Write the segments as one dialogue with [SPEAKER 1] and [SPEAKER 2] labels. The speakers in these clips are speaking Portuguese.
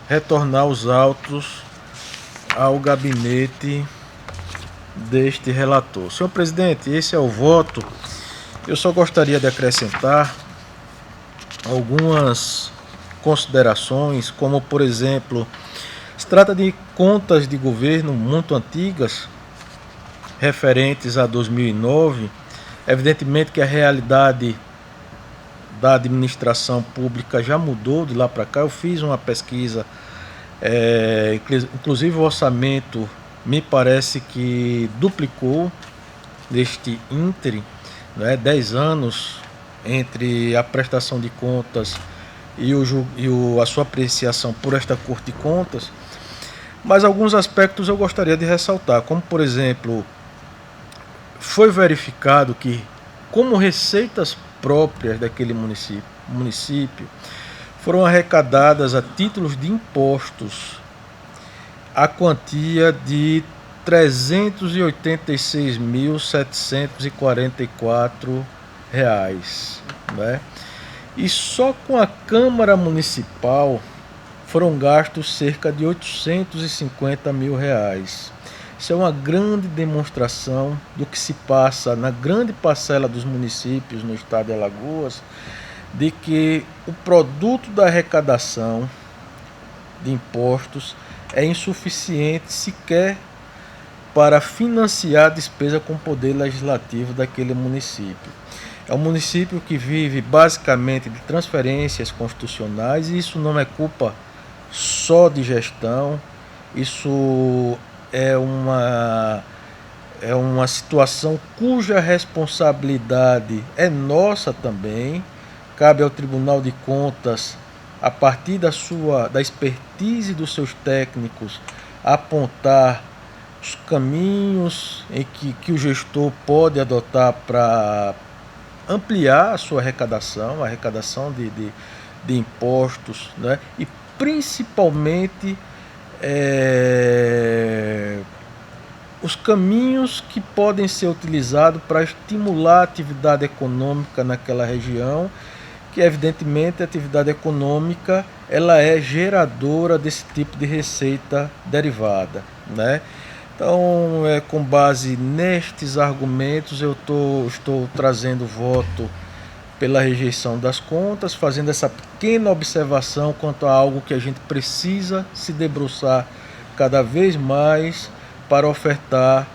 [SPEAKER 1] retornar os autos ao gabinete deste relator. Senhor presidente, esse é o voto. Eu só gostaria de acrescentar algumas considerações, como por exemplo, se trata de contas de governo muito antigas, referentes a 2009, evidentemente que a realidade da administração pública já mudou de lá para cá. Eu fiz uma pesquisa, inclusive o orçamento me parece que duplicou neste ínterim, né, 10 anos entre a prestação de contas e a sua apreciação por esta Corte de Contas. Mas alguns aspectos eu gostaria de ressaltar, como por exemplo, foi verificado que, como receitas próprias daquele município foram arrecadadas a títulos de impostos a quantia de R$ 386.744, né? E só com a Câmara Municipal foram gastos cerca de R$ 850 mil. Isso é uma grande demonstração do que se passa na grande parcela dos municípios no estado de Alagoas, de que o produto da arrecadação de impostos é insuficiente sequer para financiar a despesa com o poder legislativo daquele município. É um município que vive basicamente de transferências constitucionais, e isso não é culpa só de gestão, isso é uma situação cuja responsabilidade é nossa também. Cabe ao Tribunal de Contas, a partir da expertise dos seus técnicos, apontar os caminhos em que o gestor pode adotar para ampliar a sua arrecadação, de impostos, né? E principalmente os caminhos que podem ser utilizados para estimular a atividade econômica naquela região, que evidentemente a atividade econômica ela é geradora desse tipo de receita derivada, né? Então, com base nestes argumentos, eu estou trazendo voto pela rejeição das contas, fazendo essa pequena observação quanto a algo que a gente precisa se debruçar cada vez mais para ofertar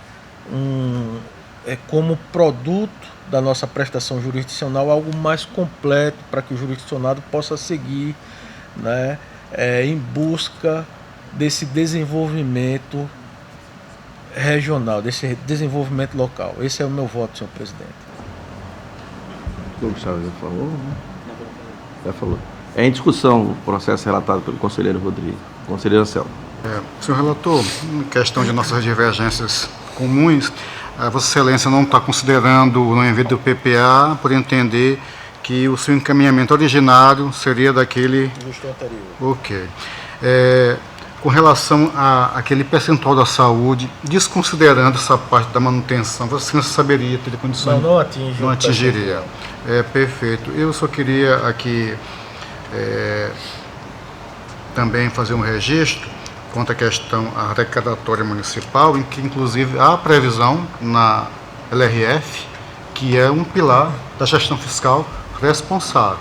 [SPEAKER 1] como produto da nossa prestação jurisdicional algo mais completo para que o jurisdicionado possa seguir, né, em busca desse desenvolvimento regional, desse desenvolvimento local. Esse é o meu voto, senhor presidente.
[SPEAKER 2] O Gustavo já falou, né? Já falou. É em discussão o processo relatado pelo conselheiro Rodrigo. Conselheiro Anselmo.
[SPEAKER 3] Senhor relator, em questão de nossas divergências comuns, Vossa Excelência não está considerando o envio do PPA por entender que o seu encaminhamento originário seria daquele...
[SPEAKER 1] Justo anterior.
[SPEAKER 3] Ok. Com relação àquele percentual da saúde, desconsiderando essa parte da manutenção, Vossa Excelência saberia ter condições?
[SPEAKER 1] Não atinge.
[SPEAKER 3] Não atingiria. Perfeito. Eu só queria aqui também fazer um registro quanto à questão arrecadatória municipal, em que inclusive há previsão na LRF, que é um pilar da gestão fiscal responsável.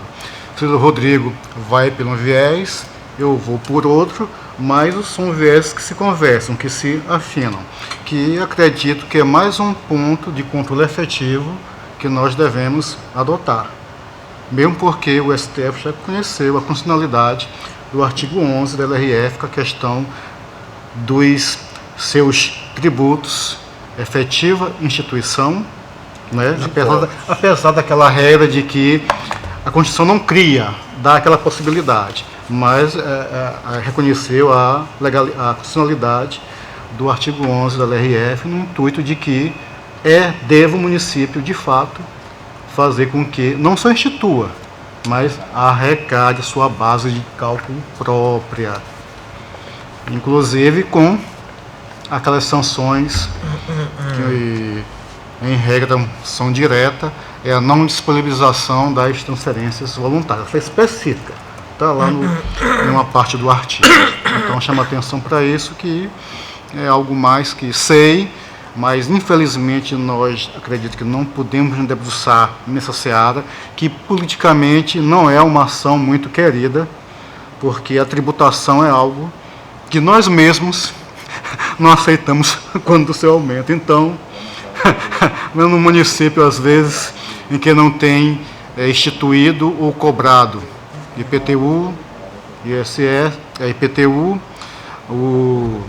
[SPEAKER 3] O senhor Rodrigo vai por um viés, eu vou por outro, mas são viés que se conversam, que se afinam, que acredito que é mais um ponto de controle efetivo que nós devemos adotar. Mesmo porque o STF já conheceu a constitucionalidade do artigo 11 da LRF, com a questão dos seus tributos, efetiva instituição, né? Apesar daquela regra de que a Constituição não cria, dá aquela possibilidade, mas reconheceu a constitucionalidade do artigo 11 da LRF no intuito de que deva o município, de fato, fazer com que não só institua, mas arrecade sua base de cálculo própria, inclusive com aquelas sanções que, em regra, são direta, é a não disponibilização das transferências voluntárias. Essa é específica, está lá em uma parte do artigo. Então chama atenção para isso, que é algo mais que sei, mas infelizmente nós acredito que não podemos nos debruçar nessa seara, que politicamente não é uma ação muito querida, porque a tributação é algo que nós mesmos não aceitamos quando o seu aumento. Então, no município, às vezes, em que não tem instituído ou cobrado IPTU, ISS, IPTU, o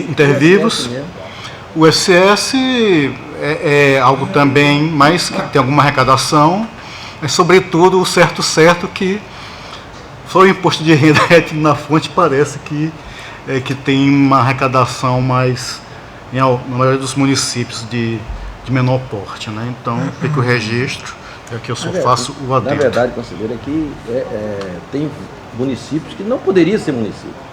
[SPEAKER 3] Intervivos, o ISS é algo também, mas que tem alguma arrecadação, mas sobretudo o certo que só o imposto de renda na fonte parece que tem uma arrecadação mais na maioria dos municípios de menor porte, né? Então fica o registro, que eu só faço o adendo.
[SPEAKER 2] Na verdade, conselheiro, aqui tem municípios que não poderiam ser municípios.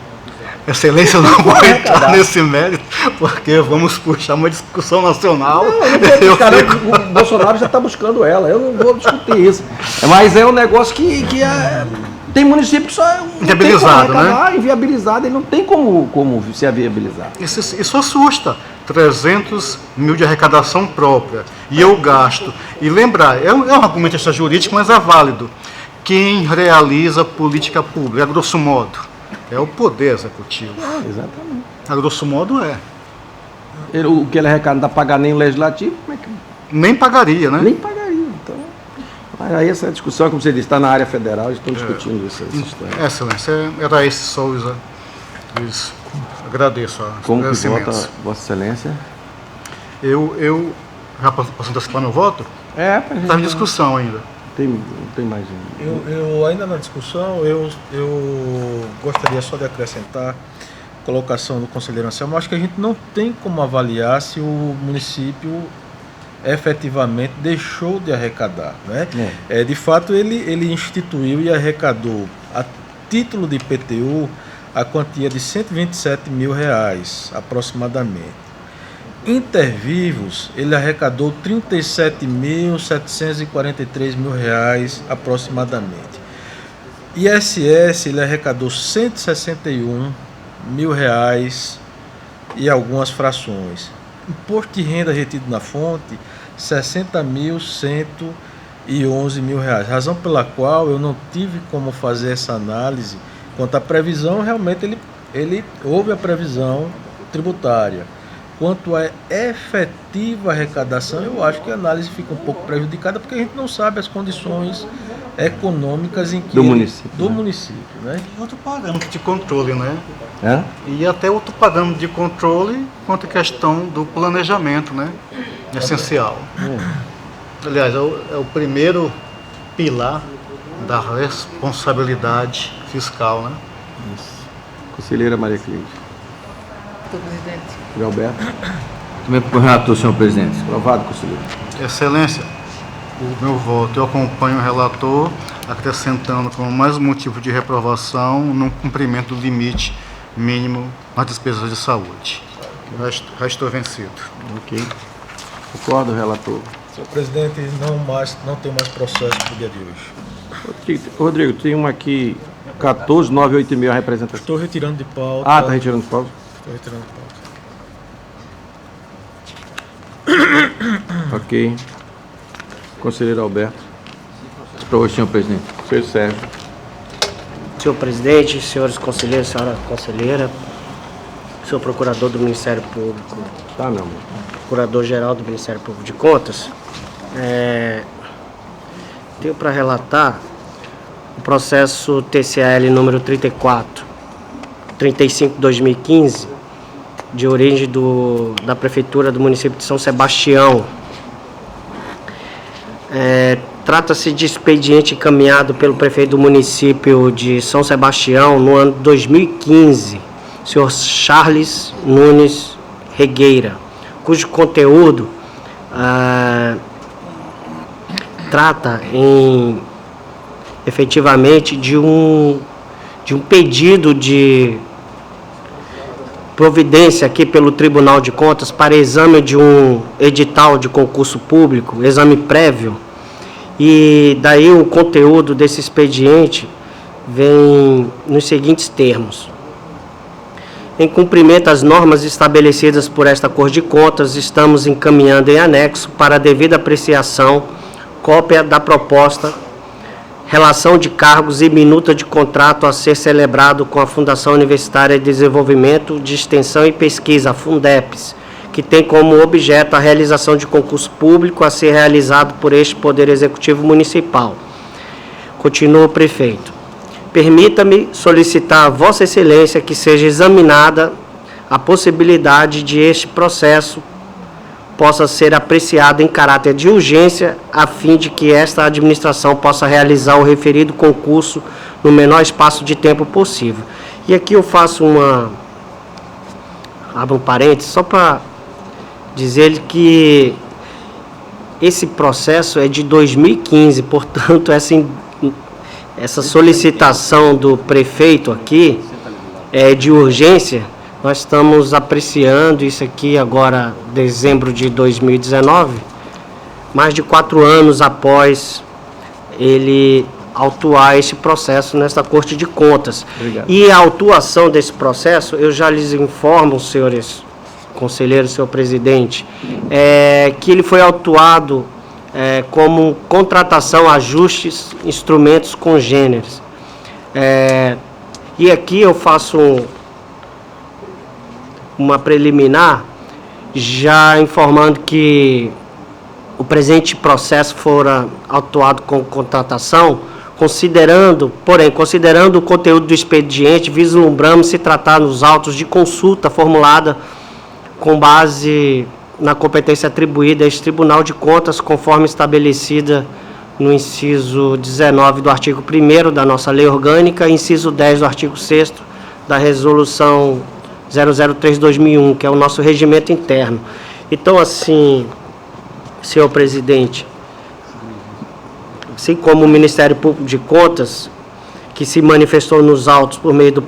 [SPEAKER 3] Excelência, eu não vou entrar nesse mérito, porque vamos puxar uma discussão nacional.
[SPEAKER 2] O Bolsonaro já está buscando ela, eu não vou discutir isso. Mas é um negócio que tem município que só
[SPEAKER 3] inviabilizado, né?
[SPEAKER 2] Inviabilizado, ele não tem como se viabilizar.
[SPEAKER 3] Isso assusta. 300 mil de arrecadação própria, e eu gasto. E lembrar, é um argumento jurídico, mas é válido. Quem realiza política pública, a grosso modo, é o poder executivo.
[SPEAKER 2] Exatamente.
[SPEAKER 3] A grosso modo é.
[SPEAKER 2] O que ele arrecada não dá pagar nem o legislativo, como é que...
[SPEAKER 3] Nem pagaria, né?
[SPEAKER 2] Nem pagaria, então. Mas aí essa discussão, como você disse, está na área federal, estão discutindo isso.
[SPEAKER 3] Excelência, era esse só os agradeço a
[SPEAKER 2] como que vota Vossa Excelência?
[SPEAKER 3] Eu já posso antecipar meu voto? Está em discussão ainda.
[SPEAKER 2] Tem mais um.
[SPEAKER 1] Eu ainda na discussão, eu gostaria só de acrescentar a colocação do conselheiro Anselmo. Acho que a gente não tem como avaliar se o município efetivamente deixou de arrecadar, né? De fato, ele instituiu e arrecadou, a título de IPTU, a quantia de R$127 mil, aproximadamente. Intervivos, ele arrecadou R$37.743 mil, aproximadamente. ISS, ele arrecadou R$161 mil e algumas frações. Imposto de renda retido na fonte, R$60.111 mil. Razão pela qual eu não tive como fazer essa análise. Quanto à previsão, realmente houve a previsão tributária. Quanto à efetiva arrecadação, eu acho que a análise fica um pouco prejudicada, porque a gente não sabe as condições econômicas em que
[SPEAKER 2] do município,
[SPEAKER 1] né?
[SPEAKER 3] E outro parâmetro de controle, né?
[SPEAKER 2] É?
[SPEAKER 3] E até outro parâmetro de controle quanto à questão do planejamento, né? Essencial. Aliás, é o primeiro pilar da responsabilidade fiscal, né?
[SPEAKER 2] Isso. Conselheira Maria Cleide.
[SPEAKER 4] Presidente.
[SPEAKER 2] Alberto. Também para o relator, senhor presidente. Aprovado, conselheiro.
[SPEAKER 3] Excelência, o meu voto, eu acompanho o relator, acrescentando como mais um motivo de reprovação no cumprimento do limite mínimo nas despesas de saúde. Já estou vencido.
[SPEAKER 2] Ok. Concordo, relator.
[SPEAKER 1] Senhor presidente, não tem mais processo para o dia de hoje.
[SPEAKER 2] Rodrigo, tem uma aqui, 14.986, a representação.
[SPEAKER 1] Estou retirando de pauta.
[SPEAKER 2] Está retirando de pauta?
[SPEAKER 1] Estou retirando de pauta.
[SPEAKER 2] Ok. Conselheiro Alberto. Para hoje, senhor presidente. Senhor Sérgio.
[SPEAKER 5] Senhor presidente, senhores conselheiros, senhora conselheira, senhor procurador do Ministério Público,
[SPEAKER 2] Tá, meu amor.
[SPEAKER 5] procurador-geral do Ministério Público de Contas, tenho para relatar o processo TCAL número 35/2015, de origem da Prefeitura do município de São Sebastião. Trata-se de expediente encaminhado pelo prefeito do município de São Sebastião no ano 2015, senhor Charles Nunes Regueira, cujo conteúdo trata efetivamente de um pedido de providência aqui pelo Tribunal de Contas para exame de um edital de concurso público, exame prévio, e daí o conteúdo desse expediente vem nos seguintes termos. Em cumprimento às normas estabelecidas por esta Corte de Contas, estamos encaminhando em anexo para a devida apreciação cópia da proposta, relação de cargos e minuta de contrato a ser celebrado com a Fundação Universitária de Desenvolvimento de Extensão e Pesquisa, a Fundeps, que tem como objeto a realização de concurso público a ser realizado por este Poder Executivo Municipal. Continua o prefeito. Permita-me solicitar a Vossa Excelência que seja examinada a possibilidade de este processo possa ser apreciado em caráter de urgência, a fim de que esta administração possa realizar o referido concurso no menor espaço de tempo possível. E aqui eu faço abro um parênteses, só para dizer que esse processo é de 2015, portanto, essa solicitação do prefeito aqui é de urgência. Nós estamos apreciando isso aqui agora, dezembro de 2019, mais de 4 anos após ele autuar esse processo nesta Corte de Contas.
[SPEAKER 2] Obrigado.
[SPEAKER 5] E a autuação desse processo, eu já lhes informo, senhores conselheiros, senhor presidente, que ele foi autuado como contratação, ajustes, instrumentos congêneres. E aqui eu faço uma preliminar, já informando que o presente processo fora autuado com contratação, considerando o conteúdo do expediente, vislumbramos se tratar nos autos de consulta formulada com base na competência atribuída a este Tribunal de Contas, conforme estabelecida no inciso 19 do artigo 1º da nossa Lei Orgânica, inciso 10 do artigo 6º da Resolução 003/2001, que é o nosso regimento interno. Então, assim, senhor presidente, assim como o Ministério Público de Contas, que se manifestou nos autos por meio do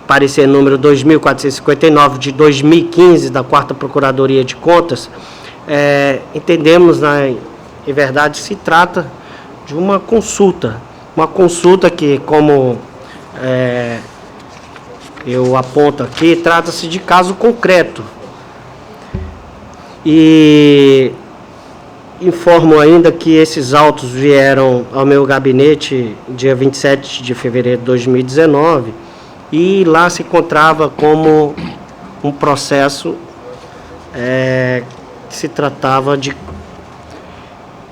[SPEAKER 5] parecer número 2.459 de 2015 da 4ª Procuradoria de Contas, entendemos, em verdade, se trata de uma consulta que, como eu aponto aqui, trata-se de caso concreto. E informo ainda que esses autos vieram ao meu gabinete dia 27 de fevereiro de 2019 e lá se encontrava como um processo que se tratava de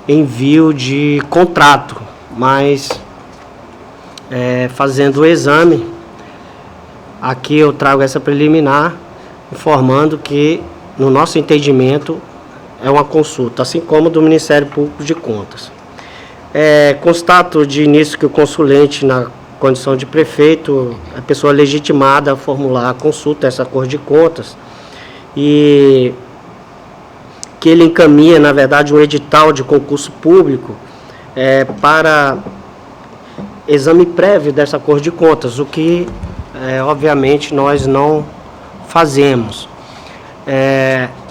[SPEAKER 5] envio de contrato, mas fazendo o exame, aqui eu trago essa preliminar, informando que, no nosso entendimento, é uma consulta, assim como do Ministério Público de Contas. Constato de início que o consulente, na condição de prefeito, é a pessoa legitimada a formular a consulta, essa Corte de Contas, e que ele encaminha, na verdade, um edital de concurso público para exame prévio dessa Corte de Contas, o que, obviamente, nós não fazemos.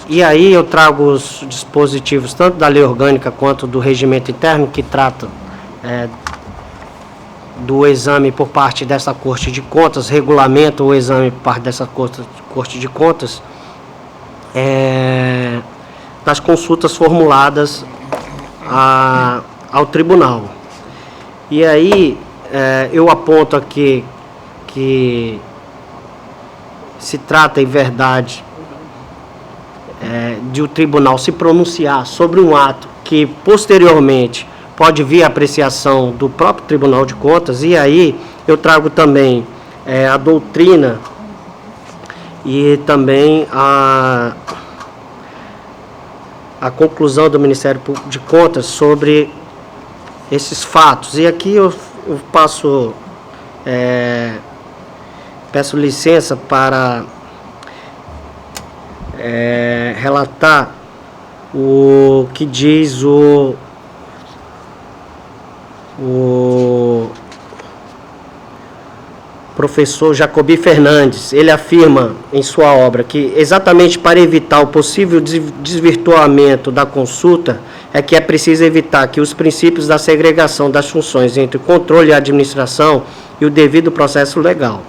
[SPEAKER 5] E aí eu trago os dispositivos tanto da lei orgânica quanto do regimento interno que trata do exame por parte dessa Corte de Contas, regulamenta o exame por parte dessa Corte de Contas, das consultas formuladas ao tribunal. E aí eu aponto aqui que se trata, em verdade, de o tribunal se pronunciar sobre um ato que posteriormente pode vir a apreciação do próprio Tribunal de Contas, e aí eu trago também a doutrina e também a conclusão do Ministério Público de Contas sobre esses fatos. E aqui eu peço licença para relatar o que diz o professor Jacobi Fernandes. Ele afirma em sua obra que, exatamente para evitar o possível desvirtuamento da consulta, é que é preciso evitar que os princípios da segregação das funções entre controle e administração e o devido processo legal.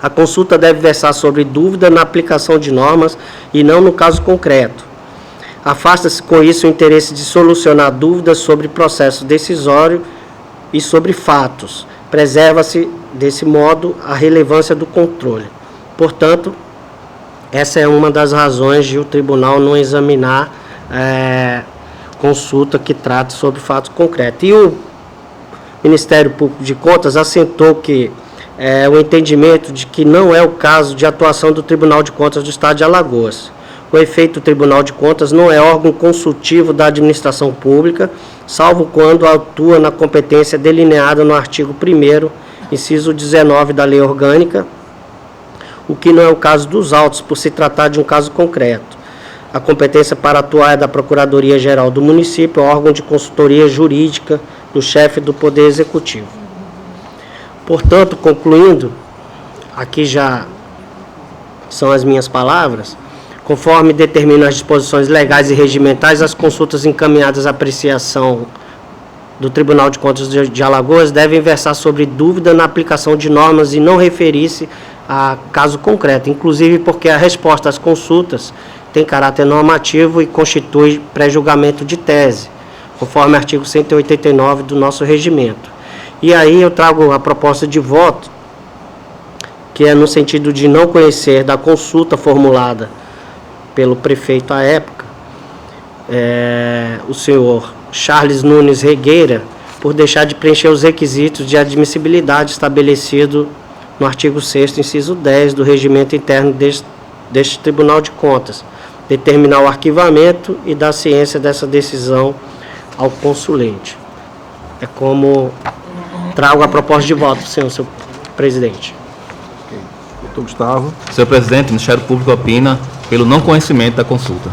[SPEAKER 5] A consulta deve versar sobre dúvida na aplicação de normas e não no caso concreto. Afasta-se com isso o interesse de solucionar dúvidas sobre processo decisório e sobre fatos. Preserva-se, desse modo, a relevância do controle. Portanto, essa é uma das razões de o tribunal não examinar consulta que trata sobre fatos concretos. E o Ministério Público de Contas assentou que o entendimento de que não é o caso de atuação do Tribunal de Contas do Estado de Alagoas. Com efeito, o Tribunal de Contas não é órgão consultivo da administração pública, salvo quando atua na competência delineada no artigo 1º, inciso 19 da Lei Orgânica, o que não é o caso dos autos, por se tratar de um caso concreto. A competência para atuar é da Procuradoria-Geral do Município, órgão de consultoria jurídica do chefe do Poder Executivo. Portanto, concluindo, aqui já são as minhas palavras, conforme determinam as disposições legais e regimentais, as consultas encaminhadas à apreciação do Tribunal de Contas de Alagoas devem versar sobre dúvida na aplicação de normas e não referir-se a caso concreto, inclusive porque a resposta às consultas tem caráter normativo e constitui pré-julgamento de tese, conforme o artigo 189 do nosso regimento. E aí eu trago a proposta de voto, que é no sentido de não conhecer da consulta formulada pelo prefeito à época, o senhor Charles Nunes Regueira, por deixar de preencher os requisitos de admissibilidade estabelecido no artigo 6º, inciso 10 do regimento interno deste Tribunal de Contas, determinar o arquivamento e dar ciência dessa decisão ao consulente. É como trago a proposta de voto, senhor presidente.
[SPEAKER 2] Doutor Gustavo.
[SPEAKER 6] Senhor presidente, o Ministério Público opina pelo não conhecimento da consulta.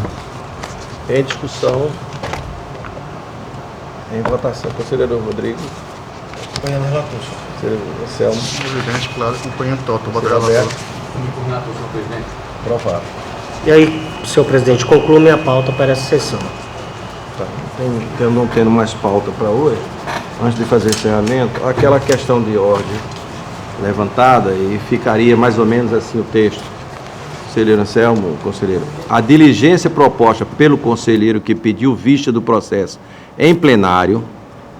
[SPEAKER 2] Em discussão. Em votação. Conselheiro Rodrigo.
[SPEAKER 1] Acompanhando o relator.
[SPEAKER 2] Conselheiro Anselmo.
[SPEAKER 3] Presidente, claro, acompanhando todo.
[SPEAKER 2] Roberto. Aprovado.
[SPEAKER 5] E aí, senhor presidente, concluo minha pauta para essa sessão.
[SPEAKER 2] Tá. Não tendo mais pauta para hoje, antes de fazer encerramento, aquela questão de ordem levantada, e ficaria mais ou menos assim o texto. Conselheiro Anselmo, conselheiro. A diligência proposta pelo conselheiro que pediu vista do processo em plenário,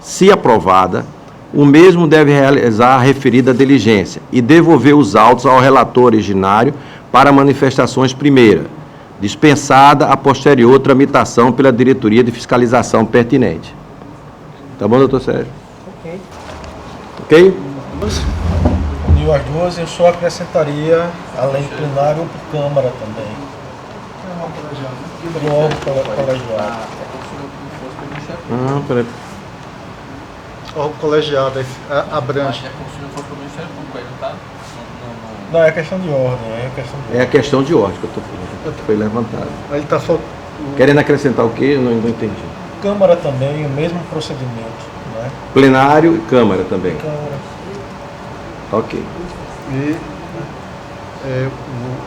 [SPEAKER 2] se aprovada, o mesmo deve realizar a referida diligência e devolver os autos ao relator originário para manifestações primeira, dispensada a posterior tramitação pela diretoria de fiscalização pertinente. Tá bom, doutor Sérgio?
[SPEAKER 1] Ok.
[SPEAKER 2] Ok?
[SPEAKER 1] Uniu as duas, eu só acrescentaria, além do plenário, por Câmara também. Do órgão colegiado.
[SPEAKER 2] Peraí.
[SPEAKER 3] O colegiado abrange.
[SPEAKER 1] Não, é questão de ordem,
[SPEAKER 2] É a questão de ordem que eu estou falando, que foi levantada.
[SPEAKER 3] Ele está
[SPEAKER 2] Querendo acrescentar o quê? Eu não entendi.
[SPEAKER 1] Câmara também, o mesmo procedimento, né?
[SPEAKER 2] Plenário e Câmara também.
[SPEAKER 1] Câmara.
[SPEAKER 2] Ok.
[SPEAKER 3] E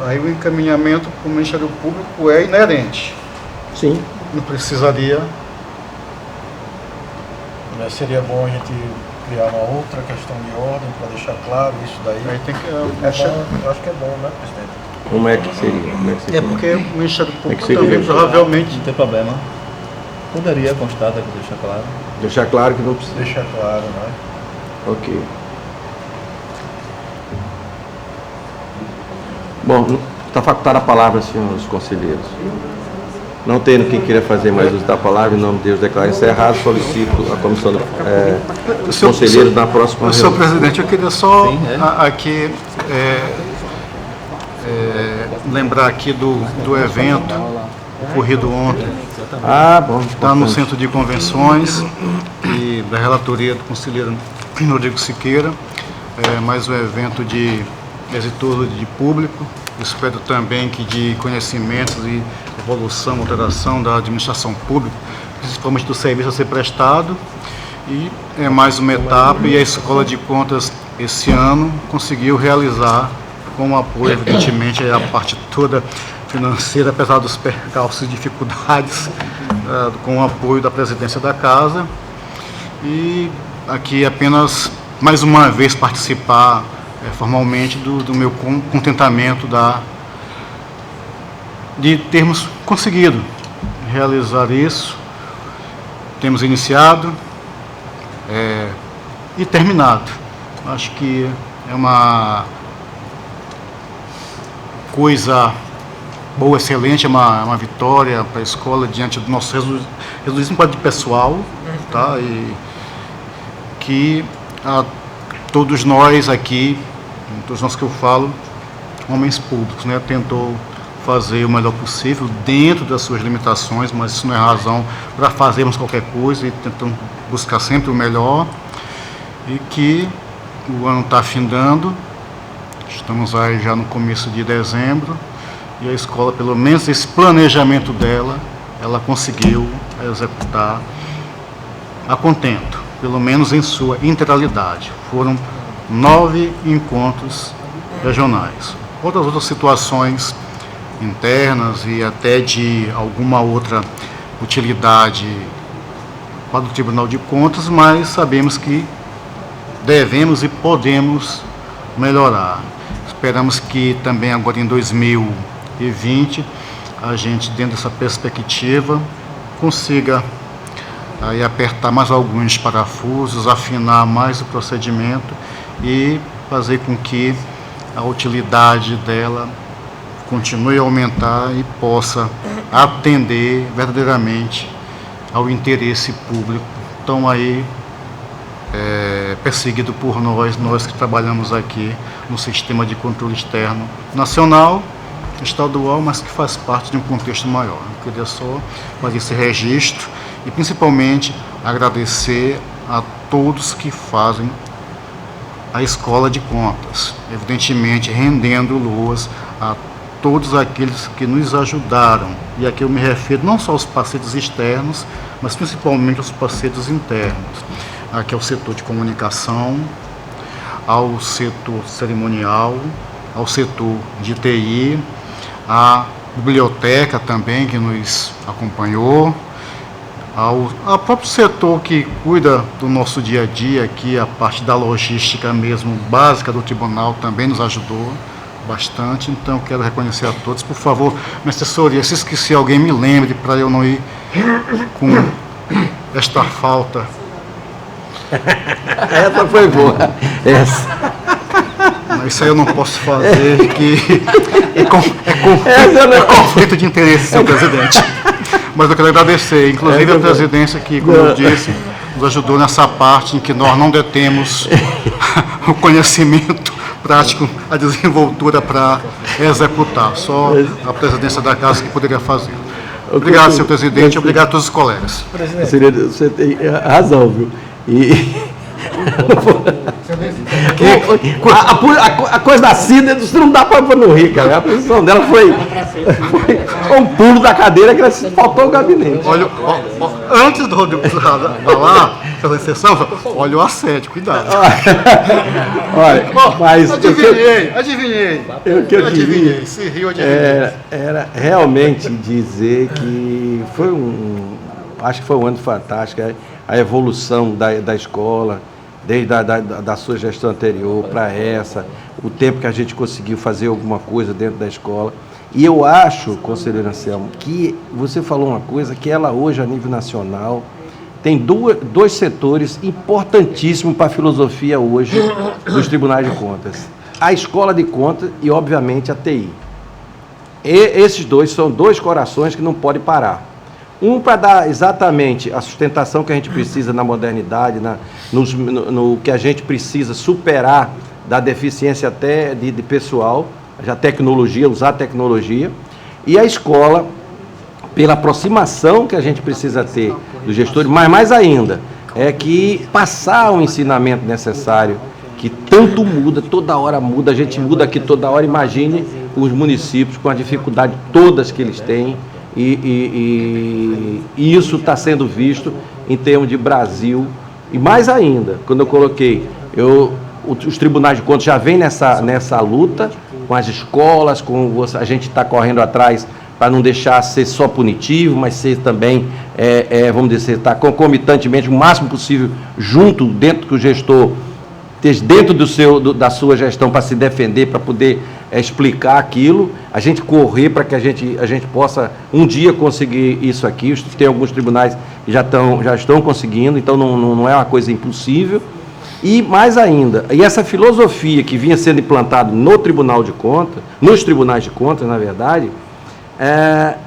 [SPEAKER 3] aí o encaminhamento para o Ministério Público é inerente.
[SPEAKER 2] Sim.
[SPEAKER 3] Não precisaria.
[SPEAKER 1] Seria bom a gente criar uma outra questão de ordem para deixar claro isso daí.
[SPEAKER 3] Aí tem que.
[SPEAKER 1] Eu acho que é bom, né, presidente?
[SPEAKER 2] Como é que seria?
[SPEAKER 3] É porque o Ministério Público
[SPEAKER 2] seria
[SPEAKER 3] também
[SPEAKER 2] isso.
[SPEAKER 3] provavelmente.
[SPEAKER 6] Não tem problema. Poderia constar, deve deixar claro.
[SPEAKER 2] Deixar claro que não precisa.
[SPEAKER 1] Deixar claro, né?
[SPEAKER 2] Ok. Bom, está facultada a palavra, senhores conselheiros. Não tendo quem queira fazer mais uso da palavra, em nome de Deus, declaro encerrado. Solicito a comissão dos conselheiros na próxima
[SPEAKER 3] Senhor
[SPEAKER 2] reunião.
[SPEAKER 3] presidente, eu queria só aqui lembrar aqui do evento ocorrido ontem.
[SPEAKER 2] Bom.
[SPEAKER 3] Está no Centro de Convenções e da relatoria do conselheiro Rodrigo Siqueira. Mais um evento exitoso de público. Espero também que de conhecimentos e evolução, alteração da administração pública, principalmente do serviço a ser prestado. E é mais uma etapa, e a Escola de Contas esse ano conseguiu realizar, com o apoio, evidentemente, a parte toda financeira, apesar dos percalços e dificuldades, com o apoio da presidência da Casa. E aqui apenas mais uma vez participar formalmente do meu contentamento de termos conseguido realizar isso. Temos iniciado e terminado. Acho que é uma coisa boa, excelente, é uma vitória para a escola diante do nosso reduzido quadro de pessoal, tá? E que todos nós aqui, todos nós que eu falo, homens públicos, né, tentou fazer o melhor possível dentro das suas limitações, mas isso não é razão para fazermos qualquer coisa e tentamos buscar sempre o melhor. E que o ano está findando, estamos aí já no começo de dezembro, e a escola, pelo menos esse planejamento dela, ela conseguiu executar a contento, pelo menos em sua integralidade. Foram 9 encontros regionais. Outras situações internas e até de alguma outra utilidade para o Tribunal de Contas, mas sabemos que devemos e podemos melhorar. Esperamos que também agora em 2020 a gente, dentro dessa perspectiva, consiga aí apertar mais alguns parafusos, afinar mais o procedimento e fazer com que a utilidade dela continue a aumentar e possa atender verdadeiramente ao interesse público. Então aí perseguido por nós que trabalhamos aqui no sistema de controle externo nacional, estadual, mas que faz parte de um contexto maior. Eu queria só fazer esse registro e principalmente agradecer a todos que fazem a Escola de Contas, evidentemente rendendo loas a todos aqueles que nos ajudaram, e aqui eu me refiro não só aos parceiros externos, mas principalmente aos parceiros internos. Aqui é o setor de comunicação, ao setor cerimonial, ao setor de TI, a biblioteca também que nos acompanhou, ao próprio setor que cuida do nosso dia a dia aqui, a parte da logística mesmo básica do tribunal também nos ajudou bastante. Então quero reconhecer a todos. Por favor, minha assessoria, se esqueci alguém, me lembre para eu não ir com esta falta.
[SPEAKER 2] Essa foi boa. Essa.
[SPEAKER 3] Isso aí eu não posso fazer, que é conflito de interesse, senhor presidente. Mas eu quero agradecer, inclusive a presidência que, como eu disse, nos ajudou nessa parte em que nós não detemos o conhecimento prático, a desenvoltura para executar. Só a presidência da casa que poderia fazer. Obrigado, senhor presidente, obrigado a todos os colegas.
[SPEAKER 2] Você tem razão, viu? A coisa da Cida, você não dá para não rir, cara. A posição dela foi um pulo da cadeira que faltou o gabinete.
[SPEAKER 3] Olha, antes do Rodrigo falar, pela exceção, olha o assédio, cuidado.
[SPEAKER 2] Olha, mas
[SPEAKER 3] adivinhei.
[SPEAKER 2] Eu queria,
[SPEAKER 3] se riu, adivinhei.
[SPEAKER 2] Era realmente dizer que foi acho que foi um ano fantástico, a evolução da escola, desde da sua gestão anterior para essa, o tempo que a gente conseguiu fazer alguma coisa dentro da escola. E eu acho, conselheiro Anselmo, que você falou uma coisa, que ela hoje, a nível nacional, tem dois setores importantíssimos para a filosofia hoje dos tribunais de contas. A escola de contas e, obviamente, a TI. Esses dois são dois corações que não podem parar. Um para dar exatamente a sustentação que a gente precisa na modernidade, no que a gente precisa superar da deficiência até de pessoal, a tecnologia, usar a tecnologia, e a escola, pela aproximação que a gente precisa ter dos gestores, mas mais ainda, é que passar o ensinamento necessário, que tanto muda, toda hora muda, a gente muda aqui toda hora, imagine os municípios com a dificuldade todas que eles têm, e isso está sendo visto em termos de Brasil, e mais ainda, quando eu coloquei, os tribunais de contas já vêm nessa luta com as escolas, a gente está correndo atrás para não deixar ser só punitivo, mas ser também, vamos dizer, estar concomitantemente, o máximo possível, junto, dentro que o gestor dentro da sua gestão para se defender, para poder explicar aquilo, a gente correr para que a gente possa um dia conseguir isso aqui. Tem alguns tribunais que já estão conseguindo, então não é uma coisa impossível. E mais ainda, e essa filosofia que vinha sendo implantada no Tribunal de Contas, nos Tribunais de Contas, na verdade,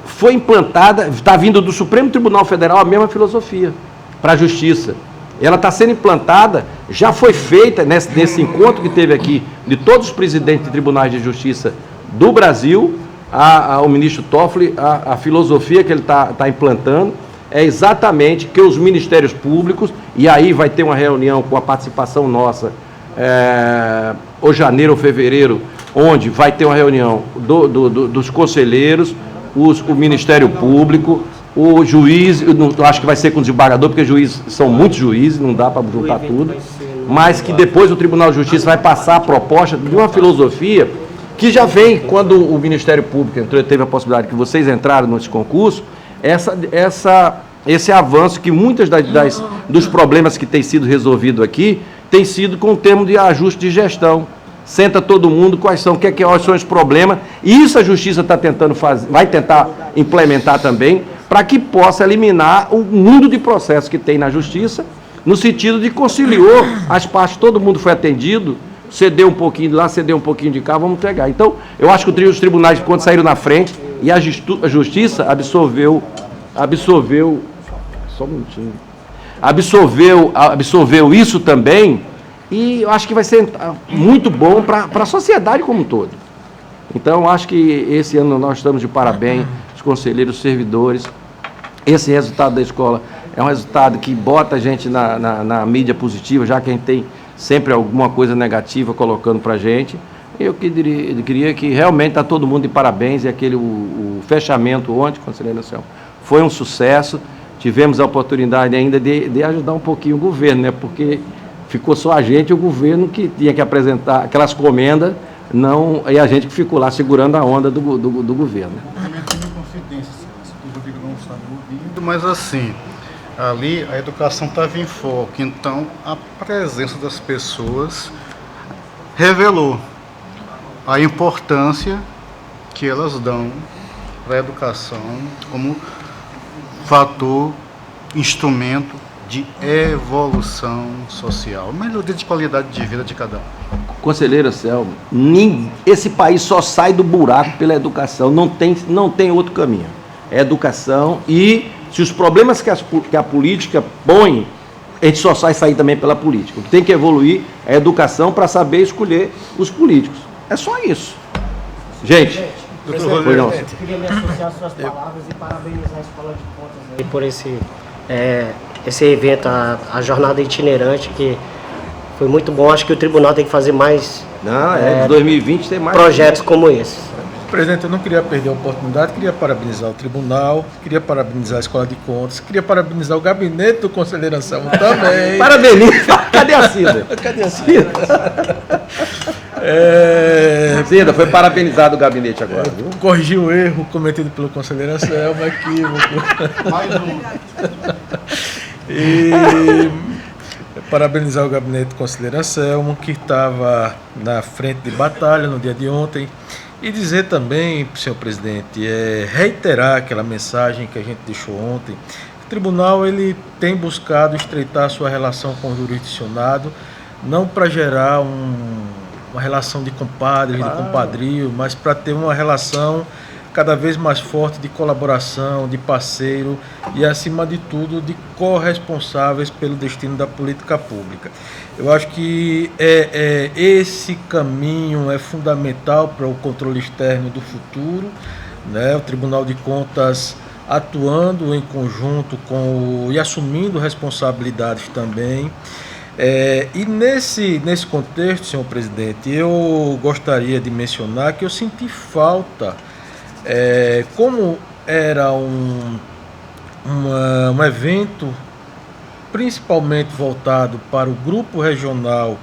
[SPEAKER 2] foi implantada, está vindo do Supremo Tribunal Federal a mesma filosofia para a Justiça. Ela está sendo implantada, já foi feita nesse encontro que teve aqui de todos os presidentes de tribunais de justiça do Brasil, o ministro Toffoli, a filosofia que ele está implantando é exatamente que os ministérios públicos, e aí vai ter uma reunião com a participação nossa, ou janeiro ou fevereiro, onde vai ter uma reunião dos conselheiros, o Ministério Público, o juiz, eu acho que vai ser com o desembargador, porque juízes são muitos juízes, não dá para juntar tudo, mas que depois o Tribunal de Justiça vai passar a proposta de uma filosofia que já vem, quando o Ministério Público entrou, teve a possibilidade que vocês entraram nesse concurso, esse avanço que muitos dos problemas que têm sido resolvidos aqui, tem sido com o termo de ajuste de gestão. Senta todo mundo, quais são os problemas, e isso a Justiça está tentando fazer, vai tentar implementar também, para que possa eliminar o mundo de processos que tem na Justiça, no sentido de conciliou as partes, todo mundo foi atendido, cedeu um pouquinho de lá, cedeu um pouquinho de cá, vamos entregar. Então, eu acho que os tribunais de contas saíram na frente e a Justiça absorveu, só um minutinho, absorveu isso também, e eu acho que vai ser muito bom para a sociedade como um todo. Então, eu acho que esse ano nós estamos de parabéns, os conselheiros, os servidores. Esse resultado da escola é um resultado que bota a gente na mídia positiva, já que a gente tem sempre alguma coisa negativa colocando para a gente. Eu queria que realmente está todo mundo de parabéns, e o fechamento ontem, conselheiro Anselmo, foi um sucesso. Tivemos a oportunidade ainda de ajudar um pouquinho o governo, né? Porque ficou só a gente e o governo que tinha que apresentar aquelas comendas, e a gente que ficou lá segurando a onda do governo.
[SPEAKER 3] Mas assim, ali a educação estava em foco, então a presença das pessoas revelou a importância que elas dão para a educação como fator, instrumento de evolução social, melhoria de qualidade de vida de cada um.
[SPEAKER 2] Conselheiro Anselmo, esse país só sai do buraco pela educação, não tem outro caminho. É educação, e se os problemas que a política põe, a gente só sai sair também pela política. O que tem que evoluir é a educação para saber escolher os políticos. É só isso. Gente,
[SPEAKER 5] eu queria me associar às suas palavras e parabenizar a Escola de Contas aí por esse evento, a jornada itinerante, que foi muito bom. Acho que o tribunal tem que fazer mais
[SPEAKER 2] de 2020 tem mais
[SPEAKER 5] projetos como esse.
[SPEAKER 1] Presidente, eu não queria perder a oportunidade, queria parabenizar o tribunal, queria parabenizar a Escola de Contas, queria parabenizar o gabinete do conselheiro Anselmo também.
[SPEAKER 2] Parabeniza! Cadê a Cida?
[SPEAKER 1] Cadê a Cida?
[SPEAKER 2] Cida, foi parabenizado o gabinete agora, viu?
[SPEAKER 1] Corrigir o erro cometido pelo conselheiro Anselmo, equívoco.
[SPEAKER 3] Mais um.
[SPEAKER 1] E parabenizar o gabinete do conselheiro Anselmo, que estava na frente de batalha no dia de ontem. E dizer também, senhor presidente, reiterar aquela mensagem que a gente deixou ontem. O tribunal ele tem buscado estreitar sua relação com o jurisdicionado, não para gerar uma relação de compadre, de compadrio, mas para ter uma relação cada vez mais forte de colaboração, de parceiro e, acima de tudo, de corresponsáveis pelo destino da política pública. Eu acho que esse caminho é fundamental para o controle externo do futuro, né? O Tribunal de Contas atuando em conjunto e assumindo responsabilidades também. E nesse contexto, senhor presidente, eu gostaria de mencionar que eu senti falta, como era um evento principalmente voltado para o grupo regional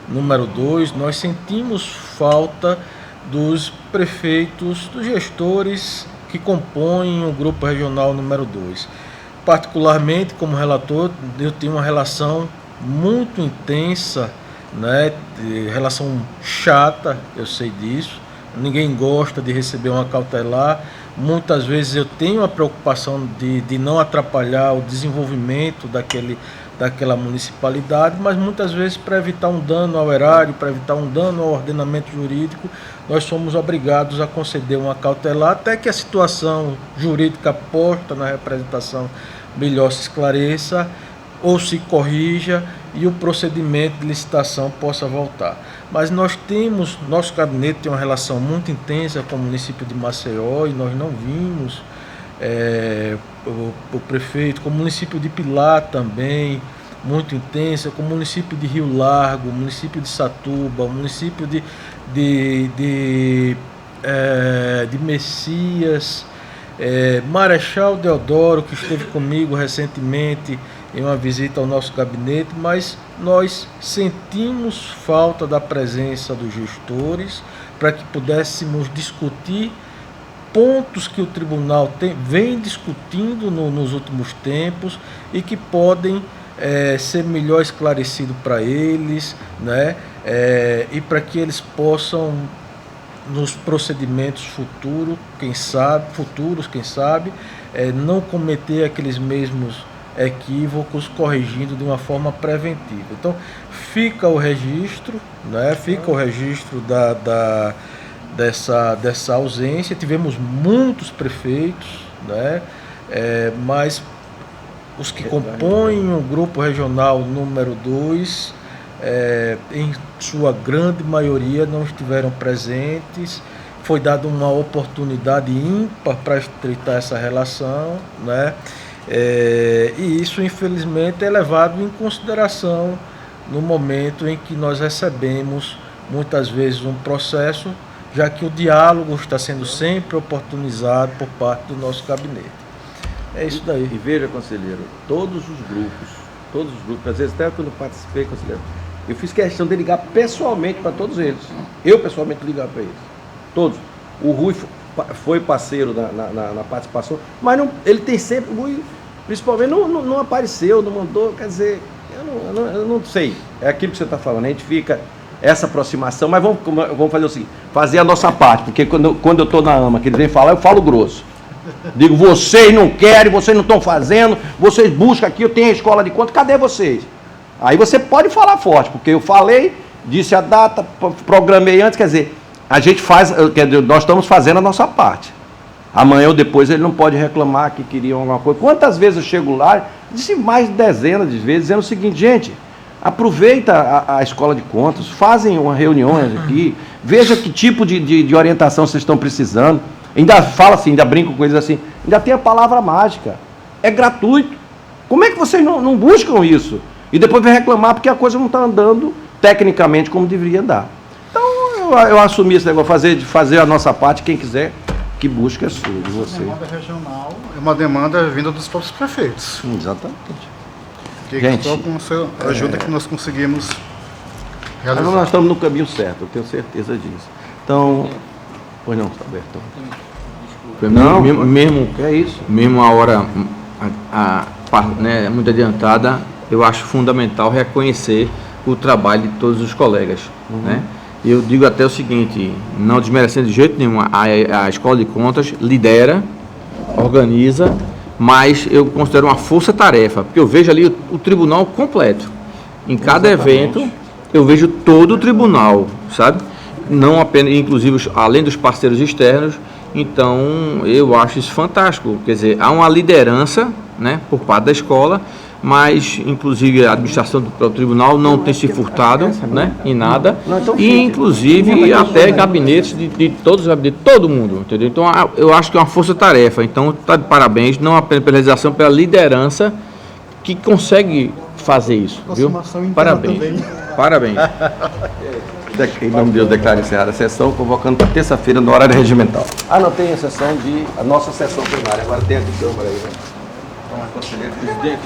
[SPEAKER 1] número 2, nós sentimos falta dos prefeitos, dos gestores que compõem o grupo regional número 2. Particularmente, como relator, eu tenho uma relação muito intensa né? Relação chata, eu sei disso. Ninguém gosta de receber uma cautelar. Muitas vezes eu tenho a preocupação de não atrapalhar o desenvolvimento daquela municipalidade, mas muitas vezes, para evitar um dano ao erário, para evitar um dano ao ordenamento jurídico, nós somos obrigados a conceder uma cautelar até que a situação jurídica posta na representação melhor se esclareça ou se corrija e o procedimento de licitação possa voltar. Mas nosso gabinete tem uma relação muito intensa com o município de Maceió e nós não vimos o prefeito, com o município de Pilar também, muito intensa, com o município de Rio Largo, o município de Satuba, o município de Messias, Marechal Deodoro, que esteve comigo recentemente em uma visita ao nosso gabinete, mas nós sentimos falta da presença dos gestores para que pudéssemos discutir pontos que o tribunal vem discutindo nos últimos tempos e que podem ser melhor esclarecido para eles, né? E para que eles possam, nos procedimentos futuros, quem sabe, não cometer aqueles mesmos equívocos, corrigindo de uma forma preventiva. Então, fica o registro, né? Fica o registro dessa ausência. Tivemos muitos prefeitos, né? Mas os que compõem o grupo regional número 2, em sua grande maioria, não estiveram presentes. Foi dada uma oportunidade ímpar para estreitar essa relação, né? E isso, infelizmente, é levado em consideração no momento em que nós recebemos, muitas vezes, um processo, já que o diálogo está sendo sempre oportunizado por parte do nosso gabinete. É isso daí.
[SPEAKER 2] E veja, conselheiro, todos os grupos, às vezes até quando eu participei, conselheiro, eu fiz questão de ligar pessoalmente para todos eles. Eu, pessoalmente, ligar para eles. Todos. O Rui foi parceiro na participação, mas não, ele tem sempre, o Rui, principalmente, não apareceu, não mandou, quer dizer, eu não sei. É aquilo que você está falando, a gente fica essa aproximação, mas vamos fazer o seguinte, fazer a nossa parte, porque quando eu estou na AMA, que eles vêm falar, eu falo grosso. Digo, vocês não querem, vocês não estão fazendo, vocês buscam aqui, eu tenho a escola de conta, cadê vocês? Aí você pode falar forte, porque eu falei, disse a data, programei antes, quer dizer, a gente faz, nós estamos fazendo a nossa parte. Amanhã ou depois ele não pode reclamar que queriam alguma coisa. Quantas vezes eu chego lá, disse mais de dezenas de vezes, dizendo o seguinte, gente, aproveita a escola de contas, fazem uma reuniões aqui, veja que tipo de orientação vocês estão precisando. Ainda fala assim, ainda brinco com eles assim, ainda tem a palavra mágica, é gratuito. Como é que vocês não buscam isso? E depois vem reclamar porque a coisa não está andando tecnicamente como deveria andar. Então eu assumi esse negócio, de fazer a nossa parte, quem quiser que busque a sua, de você.
[SPEAKER 3] A demanda regional é uma demanda vinda dos próprios prefeitos.
[SPEAKER 2] Exatamente.
[SPEAKER 3] Que
[SPEAKER 2] Gente,
[SPEAKER 3] só com a sua ajuda que nós conseguimos realizar.
[SPEAKER 2] Nós estamos no caminho certo, eu tenho certeza disso. Então, pois não, Alberto.
[SPEAKER 6] Não, mesmo,
[SPEAKER 2] é isso.
[SPEAKER 6] mesmo a hora né, muito adiantada, eu acho fundamental reconhecer o trabalho de todos os colegas. Né? Eu digo até o seguinte, não desmerecendo de jeito nenhum, a Escola de Contas lidera, organiza, mas eu considero uma força-tarefa, porque eu vejo ali o tribunal completo. Em cada evento, eu vejo todo o tribunal, sabe? Não apenas, inclusive, além dos parceiros externos. Então, eu acho isso fantástico. Quer dizer, há uma liderança, né, por parte da escola, mas, inclusive, a administração do tribunal não tem se furtado, né, em nada. E, inclusive, até gabinetes de todos os gabinetes, de todo mundo, entendeu? Então, eu acho que é uma força-tarefa. Então, está de parabéns, não apenas pela realização, pela liderança que consegue fazer isso, viu? Parabéns. Parabéns.
[SPEAKER 2] Em nome de Deus, declaro encerrada a sessão, convocando para terça-feira no horário regimental. Não tem a nossa sessão primária, agora tem aqui câmara aí, né? Então, conselheiro presidente.